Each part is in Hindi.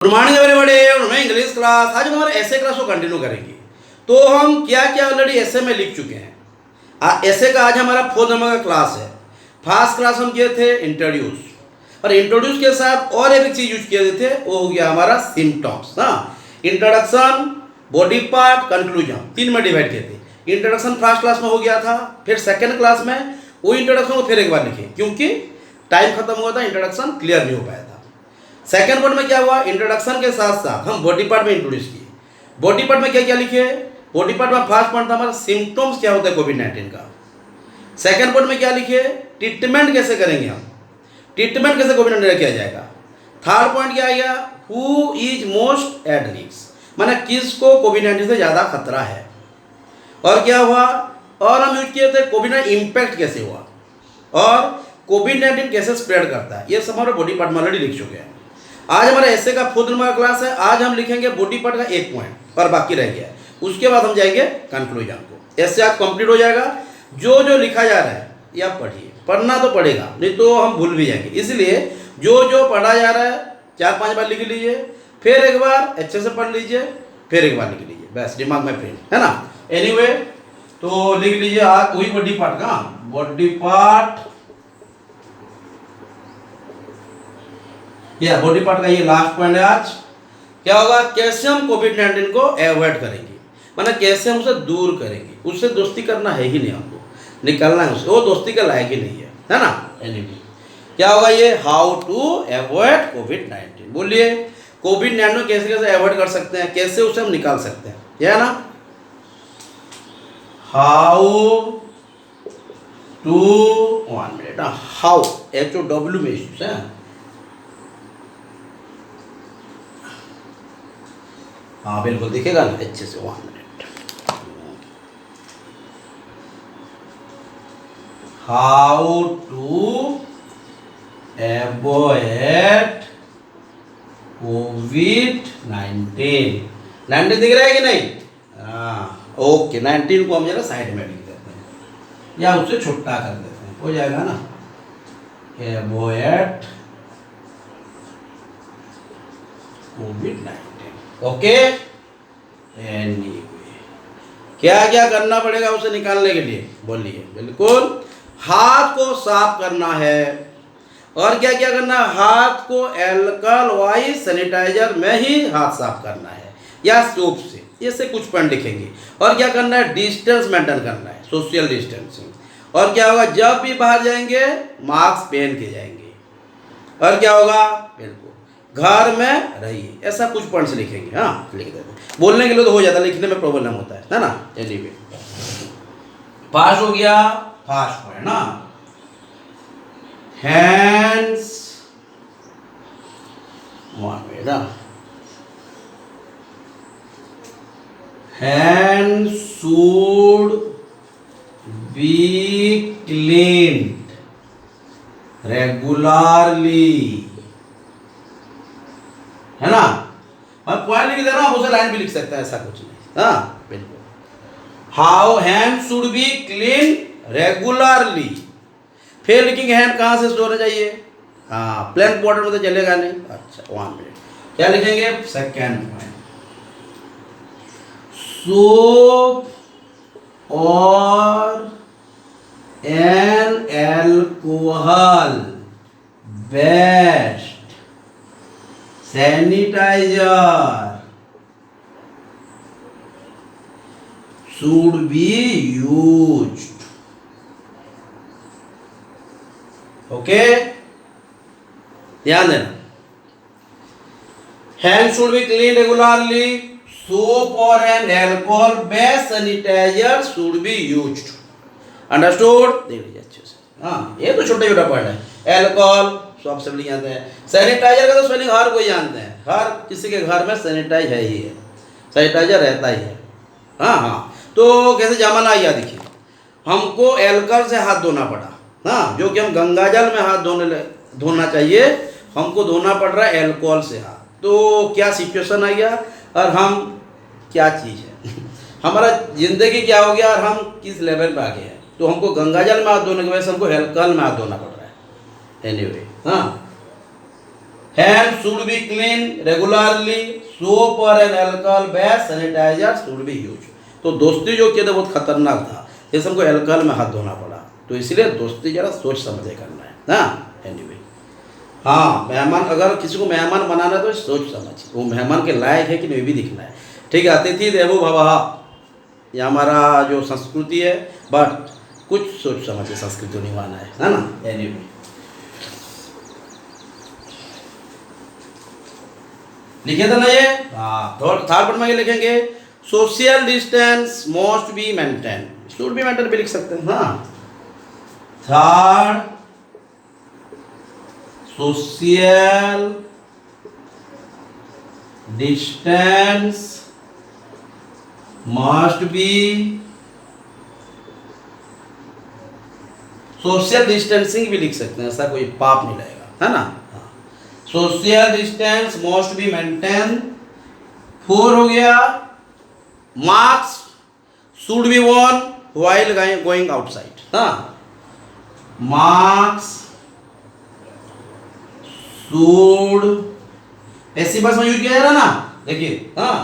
Good morning everybody. मैं इंग्लिश क्लास आज हम हमारे ऐसे क्लास को कंटिन्यू करेंगे। तो हम क्या क्या ऑलरेडी ऐसे में लिख चुके हैं। ऐसे का आज हमारा 4 नंबर का क्लास है। फर्स्ट क्लास हम किए थे इंट्रोड्यूस, और इंट्रोड्यूस के साथ और एक चीज यूज किए थे, वो हो गया हमारा symptoms. Introduction, body part, conclusion, 3 में डिवाइड किए थे। इंट्रोडक्शन फर्स्ट क्लास में हो गया था, फिर सेकेंड क्लास में वो इंट्रोडक्शन को फिर एक बार लिखे क्योंकि टाइम खत्म हुआ था, इंट्रोडक्शन क्लियर नहीं हो पाया था। सेकेंड पार्ट में क्या हुआ, इंट्रोडक्शन के साथ साथ हम बॉडी पार्ट में इंट्रोड्यूस किए। बॉडी पार्ट में क्या क्या लिखे, बॉडी पार्ट में फर्स्ट पार्ट था हमारा सिम्टम्स क्या होता है कोविड-19 का। सेकेंड पार्ट में क्या लिखे, ट्रीटमेंट कैसे करेंगे हम, ट्रीटमेंट कैसे कोविड-19 किया जाएगा। थर्ड पॉइंट क्या आया, who is most at risk, माना किसको कोविड-19 से ज़्यादा खतरा है। और क्या हुआ, और हम यूज किए थे कोविड-19 इम्पैक्ट कैसे हुआ और कोविड-19 कैसे स्प्रेड करता है। ये सब हमारे बॉडी पार्ट में ऑलरेडी लिख चुके हैं। आज हमारा ऐसे का 4 नंबर का क्लास है। आज हम लिखेंगे बॉडी पार्ट का एक पॉइंट और बाकी रह गया है, उसके बाद हम जाएंगे कंक्लूजन को। ऐसे आज कंप्लीट हो जाएगा। जो जो लिखा जा रहा है या पढ़िए, पढ़ना तो पड़ेगा नहीं तो हम भूल भी जाएंगे। इसलिए जो जो पढ़ा जा रहा है 4-5 बार लिख लीजिए, फिर एक बार अच्छे से पढ़ लीजिए, फिर एक बार लिख लीजिए, बस दिमाग में फिट है ना। एनीवे तो लिख लीजिए आज वही बॉडी पार्ट का, बॉडी पार्ट या बॉडी पार्ट का ये लास्ट पॉइंट है। आज क्या होगा, कैसे हम कोविड-19 को अवॉइड करेंगे, माना कैसे हम उसे दूर करेंगे। उससे दोस्ती करना है ही नहीं, हमको निकलना है उससे, वो दोस्ती के लायक ही नहीं है ना। एनीवे क्या होगा ये, हाउ टू अवॉइड कोविड-19। बोलिए कोविड-19 कैसे कैसे अवॉइड कर सकते हैं, कैसे उसे हम निकाल सकते हैं, यह है ना। How to, 1 minute, how HOW में इश्यूज है। हाँ बिल्कुल दिखेगा ना अच्छे से, 1 मिनट। हाउ टू अवॉइड कोविड-19। 19 दिख रहा है कि नहीं, हाँ ओके। 19 को हम जरा साइड में लिख देते हैं या उससे छोटा कर देते हैं, हो जाएगा ना। अवॉइड कोविड-19, ओके। एनीवे क्या क्या करना पड़ेगा उसे निकालने के लिए, बोलिए। बिल्कुल हाथ को साफ करना है, और क्या क्या करना है, हाथ को एल्कोहल वाइज सैनिटाइजर में ही हाथ साफ करना है या सोप से, ये से कुछ पॉइंट लिखेंगे। और क्या करना है, डिस्टेंस मेंटेन करना है, सोशल डिस्टेंसिंग। और क्या होगा, जब भी बाहर जाएंगे मास्क पहन के जाएंगे। और क्या होगा, बिल्कुल घर में रहिए, ऐसा कुछ पॉइंट्स लिखेंगे। हाँ लिख देते, बोलने के लिए तो हो जाता है, लिखने में प्रॉब्लम होता है ना। चलिए पास हो गया, फास्ट पॉइंट ना। Hands, 1 minute, hand should B cleaned regularly, है ना। मैं पॉइंट लिख दे रहा हूं, उसे लाइन भी लिख सकता है, ऐसा कुछ नहीं। हाँ बिल्कुल, how hand should be clean regularly. फिर लिखेंगे हैंड कहाँ से स्टोर होना चाहिए, हाँ प्लेन बॉर्डर में तो चलेगा नहीं। अच्छा 1 मिनट, क्या लिखेंगे, सेकेंड पॉइंट, सोप और an alcohol based sanitiser should be used, okay. ध्यान देना, hand should be clean regularly, soap और an alcohol based sanitiser should be used, understood. देख लीजिए अच्छे से, हाँ ये तो छोटा छोटा पॉइंट है। एल्कोहल सब सभी जानते हैं, सैनिटाइजर का तो स्पेलिंग हर कोई जानते हैं, हर किसी के घर में सैनिटाइज है ही है, सैनिटाइजर रहता ही है। हाँ तो कैसे जमाना आया, देखिए हमको एल्कोहल से हाथ धोना पड़ा, हाँ जो कि हम गंगाजल में हाथ धोना चाहिए, हमको धोना पड़ रहा है एल्कोहल से हाथ। तो क्या सिचुएशन आ गया और हम क्या चीज़ है हमारा जिंदगी क्या हो गया और हम किस लेवल पे आ गए हैं। तो हमको गंगाजल में हाथ धोने की वजह से हमको एल्कोहल में हाथ धोना पड़ रहा है। एनीवे हाँ, hand should be clean regularly, soap और an alcohol based sanitiser should be use. तो दोस्ती जो किया था बहुत खतरनाक था, जैसे हमको अल्कोहल में हाथ धोना पड़ा, तो इसलिए दोस्ती जरा सोच समझ के करना है ना। एनीवे, हाँ, मेहमान अगर किसी को मेहमान बनाना है तो सोच समझ, वो मेहमान के लायक है कि नहीं भी दिखना है। ठीक है, अतिथि देवो भवः, ये हमारा जो संस्कृति है, बट कुछ सोच समझ के संस्कृति निभाना है ना। एनीवे, लिखे था ना ये, हाँ। थर्ड पार्ट में ये लिखेंगे, social distance must be maintain, should be maintain भी लिख सकते हैं। हाँ, third, social distance must be, social distancing भी लिख सकते हैं, ऐसा कोई पाप नहीं लगेगा, है ना। Social distance must be maintain. 4 हो गया, mask should be worn while going outside. हाँ, मास्क शुड, ऐसी बस में यूज किया जा रहा ना, देखिए। हाँ,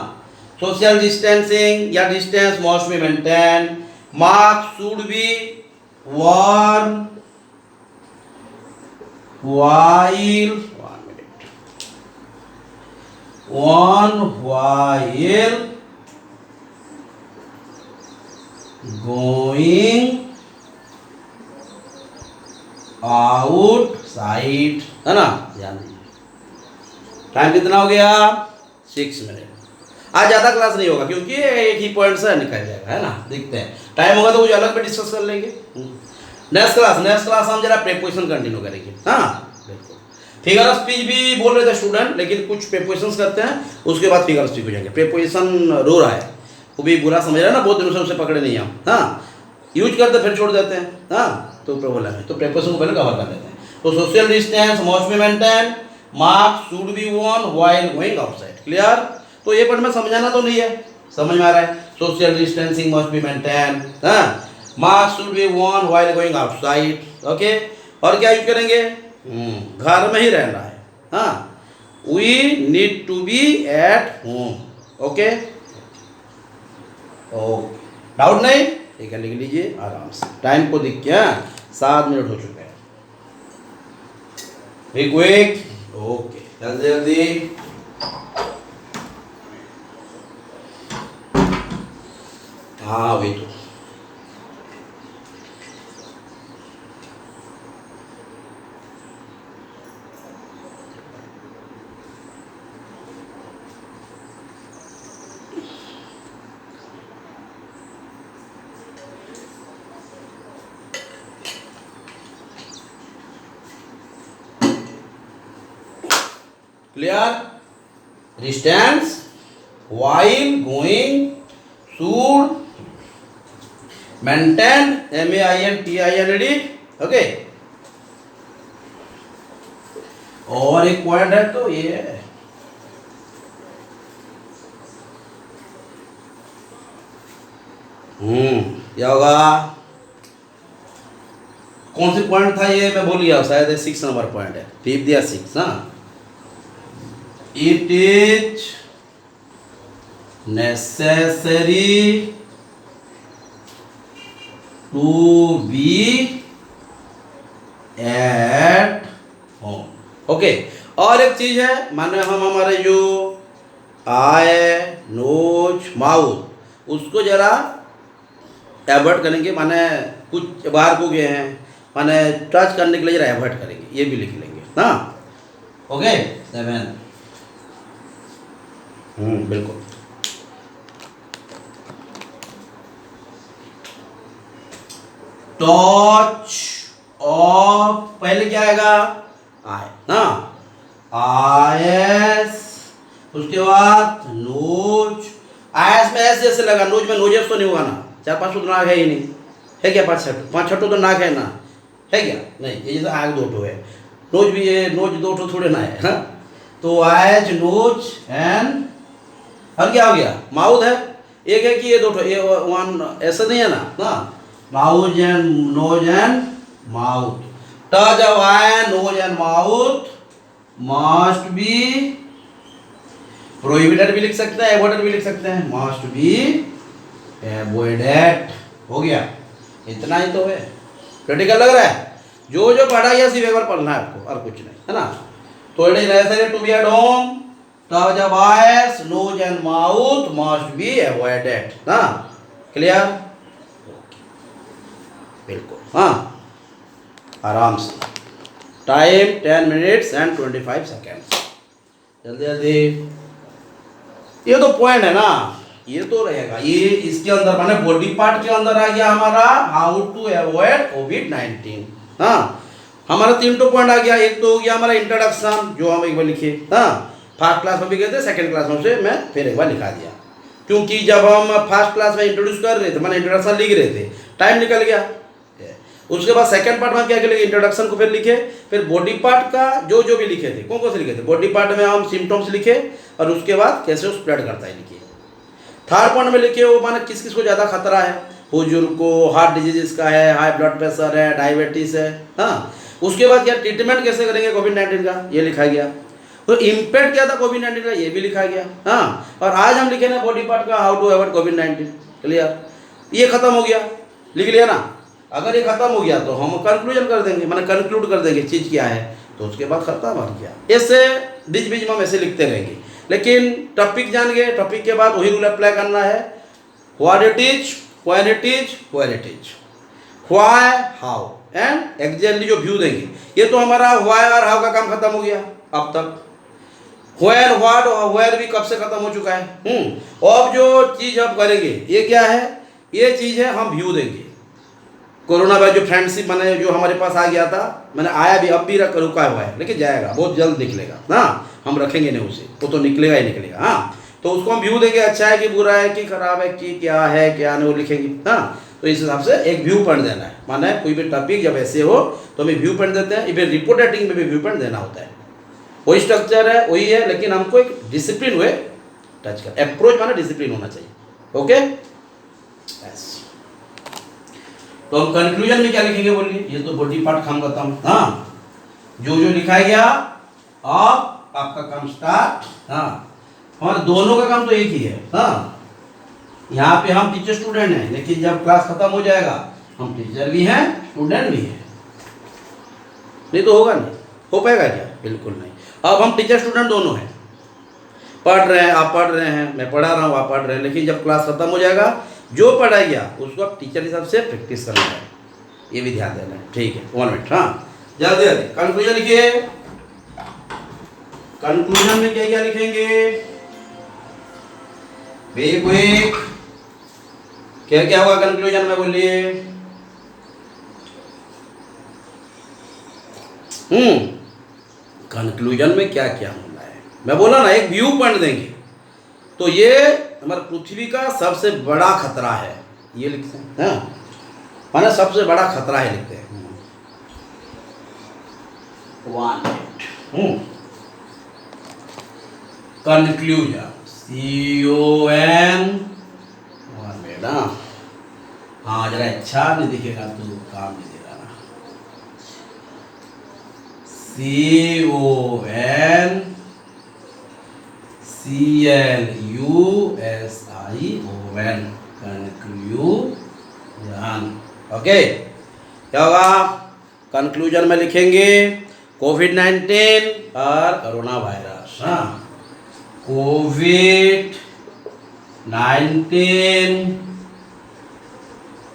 सोशल डिस्टेंसिंग या distance must be maintain, mask should be worn while going outside, है ना। ध्यान दीजिए, टाइम कितना हो गया, 6 मिनट। आज ज़्यादा क्लास नहीं होगा क्योंकि एक ही पॉइंट से निकल जाएगा, है ना। देखते हैं, टाइम होगा तो कुछ अलग पे डिस्कस कर लेंगे। नेक्स्ट क्लास हम जरा प्रेपोजिशन कंटिन्यू करेंगे। हाँ, बिल्कुल। फिगर ऑफ स्पीच भी बोल रहे थे स्टूडेंट, लेकिन कुछ प्रेपोजिशंस करते हैं, उसके बाद फिगर ऑफ स्पीच हो जाएंगे। प्रेपोजिशन रो रहा है, वो भी बुरा समझ रहा है ना, बहुत दिनों से उसे पकड़े नहीं हम। हाँ, यूज करते फिर छोड़ देते हैं। हाँ, तो प्रॉब्लम है, तो प्रेपोजिशन को पहले कवर कर लेते हैं। तो social distance must be maintain, mask should be worn while going outside. Clear. तो ये पढ़ में समझाना तो नहीं है, समझ में आ रहा है। Social distancing must be maintain, हाँ, mask should be worn while going outside. Okay, और क्या यूज करेंगे, घर में ही रहना है। हाँ, we need to be at home. Okay, okay, doubt नहीं, ठीक है, लिख लीजिए आराम से। टाइम को देख के 7 मिनट हो चुके हैं। क्विक, ओके, जल्दी जल्दी। हाँ, वही तो। Clear. Distance while going should maintain, maintained। Okay, और एक पॉइंट है तो ये है, क्या होगा, कौन सी पॉइंट था ये, मैं भूल गया, शायद 6 नंबर पॉइंट है, 5 या 6। हाँ, it is necessary to be at home। Okay, और एक चीज है, माने हम हमारे जो आय, नोज, माउथ, उसको जरा एवॉइड करेंगे, माने कुछ बाहर को गए हैं, माने टच करने के लिए जरा एवॉइड करेंगे, ये भी लिख लेंगे ना। ओके, 7। बिल्कुल। टच ऑफ, पहले क्या आएगा, आई ना, आयस, उसके बाद नोज, आयस में ऐसे ऐसे लगा, नोज में नोजेस तो नहीं हुआ ना, 4-5 तो नाक है ही नहीं, है क्या, 5-6 तो नाक है ना, है क्या, नहीं, ये जैसे आग 2 है, नोज भी है, नोज 2 थोड़े ना है। हाँ? तो आयज, नोज एंड, और क्या हो गया, माउथ है, एक है कि ये 2 ये 1 ऐसा नहीं है ना, mouth and nose and mouth, touch of eye, nose and mouth must be prohibited भी लिख सकते हैं, एवॉइडेड भी लिख सकते हैं, मस्ट बी एवॉइडेड। हो गया, इतना ही तो है। क्रिटिकल लग रहा है? जो जो पढ़ा गया सिर्फ एक बार पढ़ना है आपको, और कुछ नहीं, है ना। तो it is necessary to be at home, touch of eyes, nose and mouth must be avoided। हाँ, क्लियर? बिल्कुल, हाँ, आराम से। Time 10 minutes and 25 seconds. जल्दी जल्दी। ये तो पॉइंट है ना, ये तो रहेगा। ये इसके अंदर माने बॉडी पार्ट के अंदर आ गया हमारा हाउ टू अवॉइड कोविड-19। हाँ, हमारा 3 तो पॉइंट आ गया। एक तो हो गया हमारा इंट्रोडक्शन, जो हम एक बार लिखे। हाँ, फर्स्ट क्लास में भी गए थे, सेकंड क्लास में से मैं फिर एक बार लिखा दिया, क्योंकि जब हम फर्स्ट क्लास में इंट्रोड्यूस कर रहे थे, मैंने इंट्रोडक्शन लिख रहे थे, टाइम निकल गया। उसके बाद सेकंड पार्ट में क्या लिखे, इंट्रोडक्शन को फिर लिखे, फिर बॉडी पार्ट का जो जो भी लिखे थे, कौन कौन से लिखे थे। बॉडी पार्ट में हम सिम्टम्स लिखे, और उसके बाद कैसे वो स्प्रेड करता है लिखे। थर्ड पॉइंट में लिखे वो माने किस किस को ज़्यादा खतरा है, बुजुर्ग को, हार्ट डिजीज का है, हाई ब्लड प्रेशर है, डायबिटीज है। हाँ, उसके बाद क्या ट्रीटमेंट कैसे करेंगे कोविड-19 का, ये लिखा गया। तो इम्पैक्ट क्या था कोविड-19 का, ये भी लिखा गया। हाँ, और आज हम लिखे ना बॉडी पार्ट का हाउ टू अवॉइड कोविड-19। क्लियर? ये खत्म हो गया, लिख लिया ना। अगर ये खत्म हो गया तो हम कंक्लूजन कर देंगे, माने कंक्लूड कर देंगे चीज़ क्या है, तो उसके बाद खत्म हो गया। ऐसे बीच बीच में हम ऐसे लिखते रहेंगे, लेकिन टॉपिक जान गए, टॉपिक के बाद वही रूल अप्लाई करना है। What it is, when it is, where it is, why, how and exactly जो व्यू देंगे। ये तो हमारा व्हाई और हाउ का काम खत्म हो गया अब तक। व्हेन, व्हाट और वेयर भी कब से खत्म हो चुका है। अब जो चीज़ अब करेंगे ये क्या है, ये चीज़ है हम व्यू देंगे। कोरोना का जो फ्रेंडशिप मैंने जो हमारे पास आ गया था, मैंने आया भी, अब भी रुका हुआ है, लेकिन जाएगा, बहुत जल्द निकलेगा ना। हम रखेंगे नहीं उसे, वो तो निकलेगा ही निकलेगा। हाँ, तो उसको हम व्यू देंगे, अच्छा है कि बुरा है कि खराब है कि क्या है क्या नहीं, वो लिखेंगे। हाँ, तो इस हिसाब से एक व्यू पॉइंट देना है। माने कोई भी टॉपिक जब ऐसे हो तो हमें व्यू पॉइंट देते हैं। इवन रिपोर्ट राइटिंग में भी व्यू पॉइंट देना होता है। वही स्ट्रक्चर है, वही है, लेकिन हमको एक डिसिप्लिन हुए टच कर, अप्रोच माने डिसिप्लिन होना चाहिए। ओके, तो हम कंक्लूजन में क्या लिखेंगे बोलिए। ये तो बॉडी पार्ट काम करता हूँ। हाँ, जो जो लिखा गया, अब आपका काम स्टार्ट। हाँ, हमारे दोनों का काम तो एक ही है। हाँ, यहाँ पे हम टीचर स्टूडेंट हैं, लेकिन जब क्लास खत्म हो जाएगा हम टीचर भी हैं, स्टूडेंट भी हैं। नहीं तो होगा नहीं, हो पाएगा क्या, बिल्कुल नहीं। अब हम टीचर स्टूडेंट दोनों हैं, पढ़ रहे हैं, आप पढ़ रहे हैं, मैं पढ़ा रहा हूँ, आप पढ़ रहे हैं, लेकिन जब क्लास खत्म हो जाएगा जो पढ़ाया गया उसको आप टीचर हिसाब से प्रैक्टिस करना है, ये भी ध्यान देना है। ठीक है, 1 मिनट। हाँ, जल्दी जल्दी कंक्लूजन लिखिए। कंक्लूजन में क्या क्या लिखेंगे, वेरी क्विक। क्या क्या होगा कंक्लूजन में बोलिए। कंक्लूजन में क्या क्या होना है, मैं बोला ना, एक व्यू पॉइंट देंगे। तो ये हमारे पृथ्वी का सबसे बड़ा खतरा है, ये लिखते हैं। हाँ, माना सबसे बड़ा खतरा है लिखते हैं। 1 मिनट। Conclusion, CON। 1 मिनट। हाँ, जरा अच्छा नहीं दिखेगा तो काम नहीं देगा ना। CON CLUSION, conclusion. ओके, क्या होगा कंक्लूजन में लिखेंगे कोविड-19 और कोरोना वायरस। हाँ, कोविड-19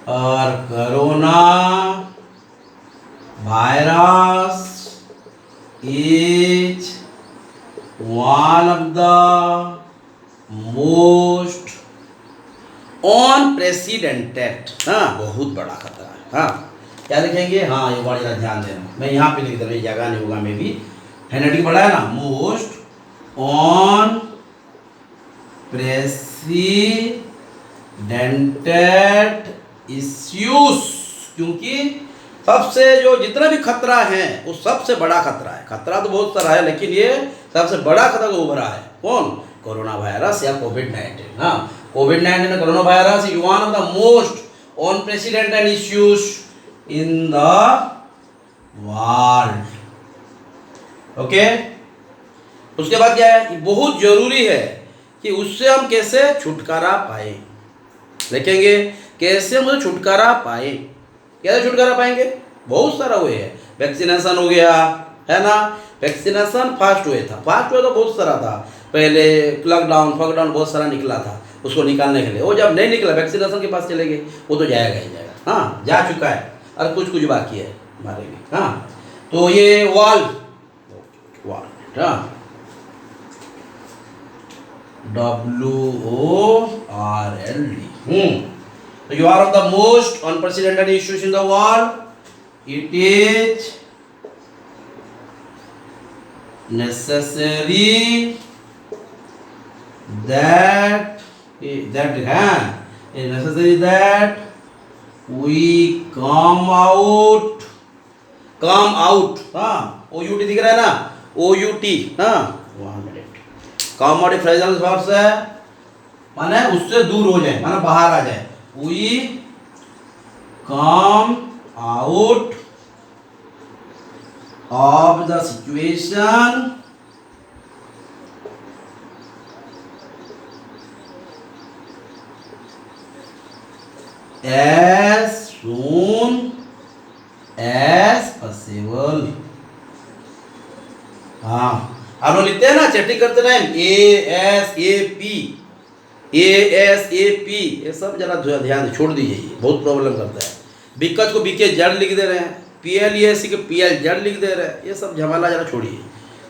और corona virus is one of the most unprecedented, हाँ, बहुत बड़ा खतरा है। हाँ, क्या लिखेंगे, हाँ, ये बड़ा ध्यान देना, मैं यहाँ पे लिख दे रहा हूँ, जगह नहीं होगा, मैं भी हैंडराइटिंग बड़ा है ना। मोस्ट अनप्रेसिडेंटेड इश्यूज, क्योंकि सबसे जो जितना भी खतरा है वो सबसे बड़ा खतरा है। खतरा तो बहुत सारा है, लेकिन ये सबसे बड़ा खतरा को उभरा है। कौन, कोरोना वायरस या कोविड-19। हाँ, कोविड-19 और corona virus is one of the most unprecedented issues in the world. Okay, उसके बाद क्या है, बहुत जरूरी है कि उससे हम कैसे छुटकारा पाए। देखेंगे कैसे हम उससे छुटकारा पाए। कैसे छुटकारा पाएंगे, बहुत सारा वे है। वैक्सीनेशन हो गया है ना, वैक्सीनेशन फास्ट हुए था, फास्ट हुए तो बहुत सारा था। पहले लॉकडाउन फॉकडाउन बहुत सारा निकला था, उसको निकालने के लिए। वो जब नहीं निकला वैक्सीनेशन के पास चले गए, वो तो जाएगा ही जाएगा। हाँ, जा चुका है और कुछ कुछ बाकी है मारेंगे। हाँ, तो ये वॉल हाँ, WORLD। So you are of the most unprecedented issues in the world. It is necessary that we come out। हाँ, OUT दिख रहा है ना, OUT। हाँ, 1 minute. Come out phrasal verb से माने उससे दूर हो जाए, माने बाहर आ जाए। We come out of the situation as soon as possible। हाँ, आप लोग लिखते हैं ना, चैटिंग करते टाइम ASAP, ये सब जरा ध्यान छोड़ दीजिए, ये बहुत प्रॉब्लम करता है। बिकट को बीके जड़ लिख दे रहे हैं, PLESC के PL जड़ लिख दे रहे हैं, ये सब झमेला जरा छोड़िए,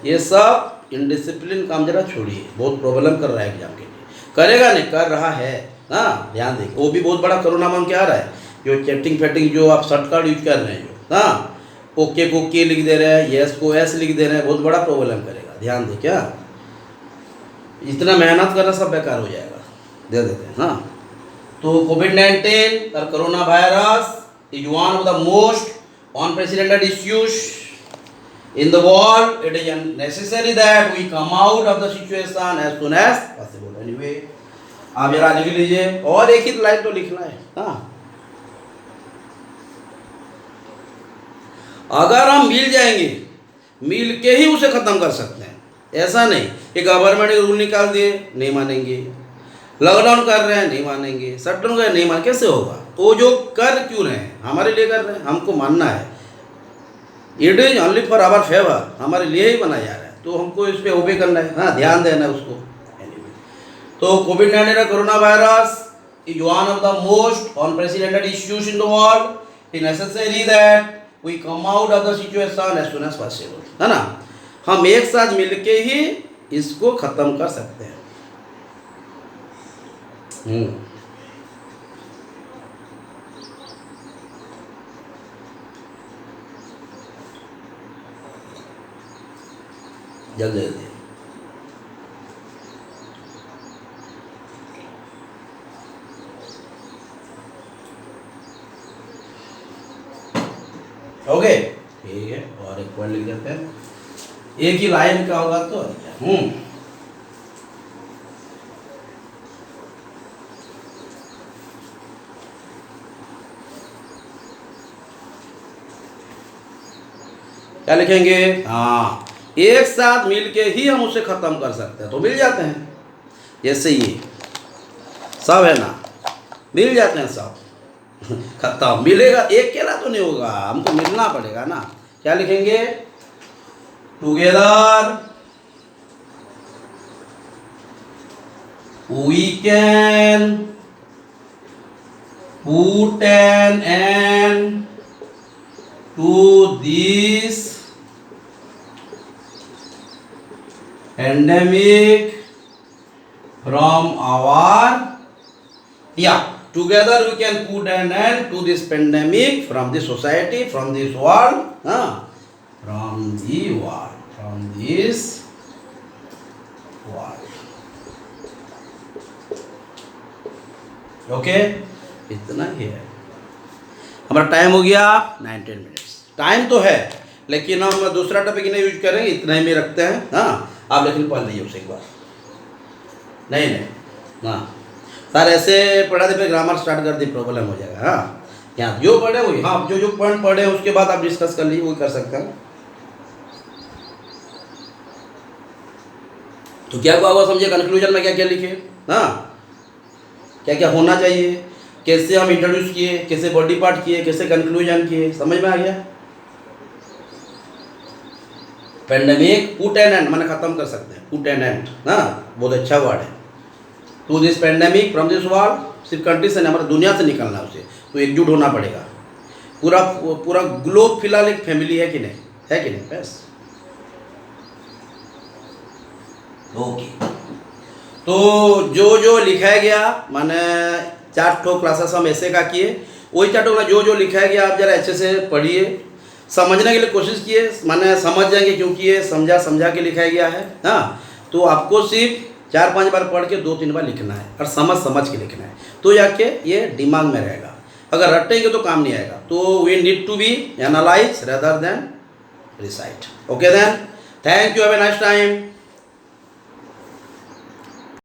ये सब इनडिसिप्लिन काम जरा छोड़िए, बहुत प्रॉब्लम कर रहा है एग्जाम के लिए। करेगा नहीं, कर रहा है। हाँ, ध्यान दें, वो भी बहुत बड़ा कोरोना मांग के आ रहा है। जो चैटिंग फैटिंग जो आप शॉर्टकट यूज कर रहे हैं, जो हाँ ओके को के लिख दे रहे हैं, यस को एस लिख दे रहे हैं, बहुत बड़ा प्रॉब्लम करेगा। ध्यान दें, क्या इतना मेहनत करना सब बेकार हो जाएगा। दे देते हैं। हाँ, तो कोविड-19 और corona virus is one of the most unprecedented issues in the world. It is necessary that we come out of the situation as soon as possible। Anyway, आप जरा लिख लीजिए, और एक ही लाइन तो लिखना है। हाँ, अगर हम मिल जाएंगे, मिल के ही उसे खत्म कर सकते हैं। ऐसा नहीं कि गवर्नमेंट रूल निकाल दिए नहीं मानेंगे, लॉकडाउन कर रहे हैं नहीं मानेंगे, शटडाउन कर नहीं मान, कैसे होगा। वो जो कर क्यों रहे हैं, हमारे लिए कर रहे हैं, हमको मानना है। It is only for our favour, हमारे लिए ही बनाया जा रहा है, तो हमको इस पर ओबे करना है। हाँ, ध्यान देना है उसको। तो कोविड-19 corona virus is one of the most unprecedented issues in the world. It necessary that we come out of the situation as soon as possible, है ना। हम एक साथ मिलके ही इसको खत्म कर सकते हैं। जल्दी जल्दी। ओके, ठीक है, और एक पॉइंट लिख देते हैं, एक ही लाइन का होगा तो। क्या लिखेंगे, हाँ, एक साथ मिलके ही हम उसे खत्म कर सकते हैं, तो मिल जाते हैं। जैसे ये सब है ना, मिल जाते हैं सब, खत्म। मिलेगा, एक अकेला तो नहीं होगा, हमको मिलना पड़ेगा ना। क्या लिखेंगे, together we can put an end to this pandemic from our, together we can put an end to this pandemic from this society, from this world, from this world। Okay, इतना ही है। हमारा टाइम हो गया 19 मिनट्स। टाइम तो है, लेकिन हम दूसरा टॉपिक नहीं यूज करेंगे, इतना ही में रखते हैं। हाँ, आप लेकिन पढ़ लीजिए उसे एक बार। नहीं, हाँ सर, ऐसे पढ़ा दे, फिर ग्रामर स्टार्ट कर दी, प्रॉब्लम हो जाएगा। हाँ, यहाँ जो पढ़े वही, हाँ, जो पॉइंट पढ़े उसके बाद आप डिस्कस कर लीजिए, वही कर सकते हैं। तो क्या हुआ समझिए, कंक्लूजन में क्या क्या लिखे, हाँ क्या क्या होना चाहिए, कैसे हम इंट्रोड्यूस किए, कैसे बॉडी पार्ट किए, कैसे कंक्लूजन किए, समझ में आ गया। पेंडेमिक पुट एन एंड, मैंने खत्म कर सकते हैं, पुट एन एंड, हाँ बहुत अच्छा वर्ड है। To this pandemic from this world, सिर्फ कंट्री से नहीं, हमारे दुनिया से निकलना उसे, तो एकजुट होना पड़ेगा। पूरा पूरा ग्लोब फिलहाल एक फैमिली है कि नहीं, है कि नहीं, बस ओके। तो जो जो लिखा गया, माने 4 ठो क्लासेस हम ऐसे का किए, वही 4 ठो जो जो लिखा गया आप जरा अच्छे से पढ़िए, समझने के लिए कोशिश किए, माने समझ जाएंगे क्योंकि ये समझा के लिखा गया है, हाँ। तो आपको सिर्फ 4-5 बार पढ़ के 2-3 बार लिखना है और समझ के लिखना है, तो जाके ये दिमाग में रहेगा। अगर रटेंगे तो काम नहीं आएगा। तो we need to be analyse rather than recite. Okay then, thank you, have a nice time.